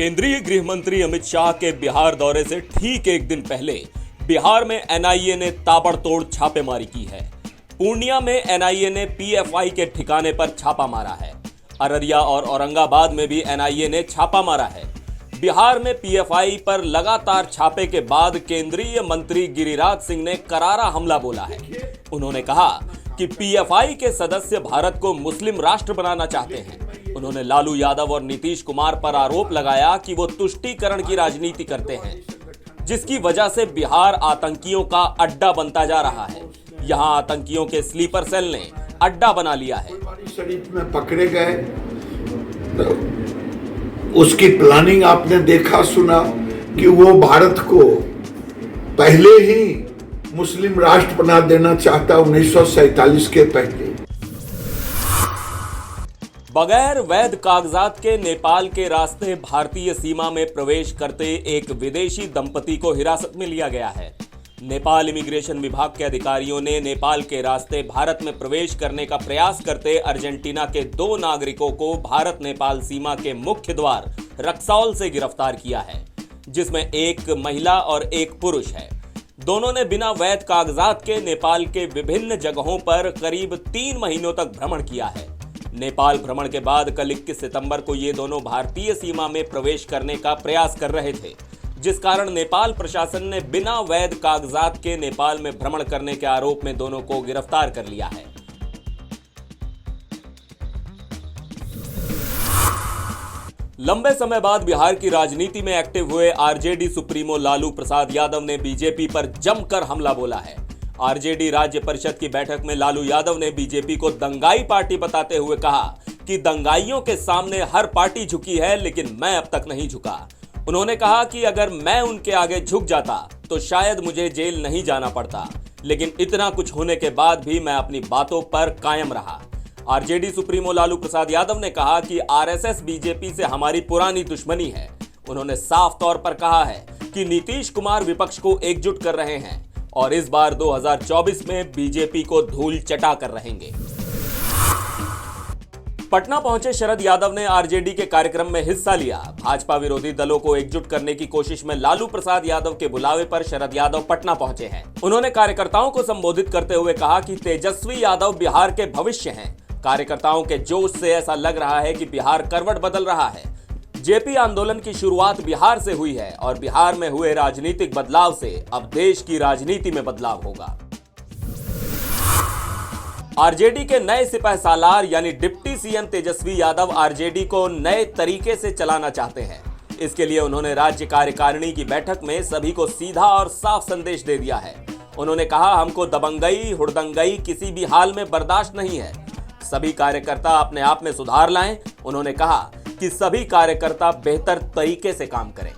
केंद्रीय गृह मंत्री अमित शाह के बिहार दौरे से ठीक एक दिन पहले बिहार में एनआईए ने ताबड़तोड़ छापेमारी की है। पूर्णिया में एनआईए ने पीएफआई के ठिकाने पर छापा मारा है। अररिया और औरंगाबाद में भी एनआईए ने छापा मारा है। बिहार में पीएफआई पर लगातार छापे के बाद केंद्रीय मंत्री गिरिराज सिंह ने करारा हमला बोला है। उन्होंने कहा कि पीएफआई के सदस्य भारत को मुस्लिम राष्ट्र बनाना चाहते हैं। उन्होंने लालू यादव और नीतीश कुमार पर आरोप लगाया कि वो तुष्टीकरण की राजनीति करते हैं, जिसकी वजह से बिहार आतंकियों का अड्डा बनता जा रहा है। यहां आतंकियों के स्लीपर सेल ने अड्डा बना लिया है। शरीफ में पकड़े गए तो उसकी प्लानिंग आपने देखा सुना कि वो भारत को पहले ही मुस्लिम राष्ट्र बना देना चाहता 1947 के पहले। बगैर वैध कागजात के नेपाल के रास्ते भारतीय सीमा में प्रवेश करते एक विदेशी दंपति को हिरासत में लिया गया है। नेपाल इमिग्रेशन विभाग के अधिकारियों ने नेपाल के रास्ते भारत में प्रवेश करने का प्रयास करते अर्जेंटीना के 2 नागरिकों को भारत नेपाल सीमा के मुख्य द्वार रक्सौल से गिरफ्तार किया है, जिसमें एक महिला और एक पुरुष है। दोनों ने बिना वैध कागजात के नेपाल के विभिन्न जगहों पर करीब 3 महीनों तक भ्रमण किया है। नेपाल भ्रमण के बाद कल 21 सितंबर को ये दोनों भारतीय सीमा में प्रवेश करने का प्रयास कर रहे थे, जिस कारण नेपाल प्रशासन ने बिना वैध कागजात के नेपाल में भ्रमण करने के आरोप में दोनों को गिरफ्तार कर लिया है। लंबे समय बाद बिहार की राजनीति में एक्टिव हुए आरजेडी सुप्रीमो लालू प्रसाद यादव ने बीजेपी पर जमकर हमला बोला है। आरजेडी राज्य परिषद की बैठक में लालू यादव ने बीजेपी को दंगाई पार्टी बताते हुए कहा कि दंगाइयों के सामने हर पार्टी झुकी है, लेकिन मैं अब तक नहीं झुका। उन्होंने कहा कि अगर मैं उनके आगे झुक जाता तो शायद मुझे जेल नहीं जाना पड़ता, लेकिन इतना कुछ होने के बाद भी मैं अपनी बातों पर कायम रहा। आरजेडी सुप्रीमो लालू प्रसाद यादव ने कहा कि आरएसएस बीजेपी से हमारी पुरानी दुश्मनी है। उन्होंने साफ तौर पर कहा है कि नीतीश कुमार विपक्ष को एकजुट कर रहे हैं और इस बार 2024 में बीजेपी को धूल चटा कर रहेंगे। पटना पहुंचे शरद यादव ने आरजेडी के कार्यक्रम में हिस्सा लिया। भाजपा विरोधी दलों को एकजुट करने की कोशिश में लालू प्रसाद यादव के बुलावे पर शरद यादव पटना पहुंचे हैं। उन्होंने कार्यकर्ताओं को संबोधित करते हुए कहा कि तेजस्वी यादव बिहार के भविष्य हैं। कार्यकर्ताओं के जोश से ऐसा लग रहा है कि बिहार करवट बदल रहा है। जेपी आंदोलन की शुरुआत बिहार से हुई है और बिहार में हुए राजनीतिक बदलाव से अब देश की राजनीति में बदलाव होगा। आरजेडी के नए सिपहसालार यानी deputy CM Tejashwi Yadav RJD को नए तरीके से चलाना चाहते हैं। इसके लिए उन्होंने राज्य कार्यकारिणी की बैठक में सभी को सीधा और साफ संदेश दे दिया है। उन्होंने कहा, हमको दबंगई हुड़दंगई किसी भी हाल में बर्दाश्त नहीं है। सभी कार्यकर्ता अपने आप में सुधार लाएं। उन्होंने कहा कि सभी कार्यकर्ता बेहतर तरीके से काम करें।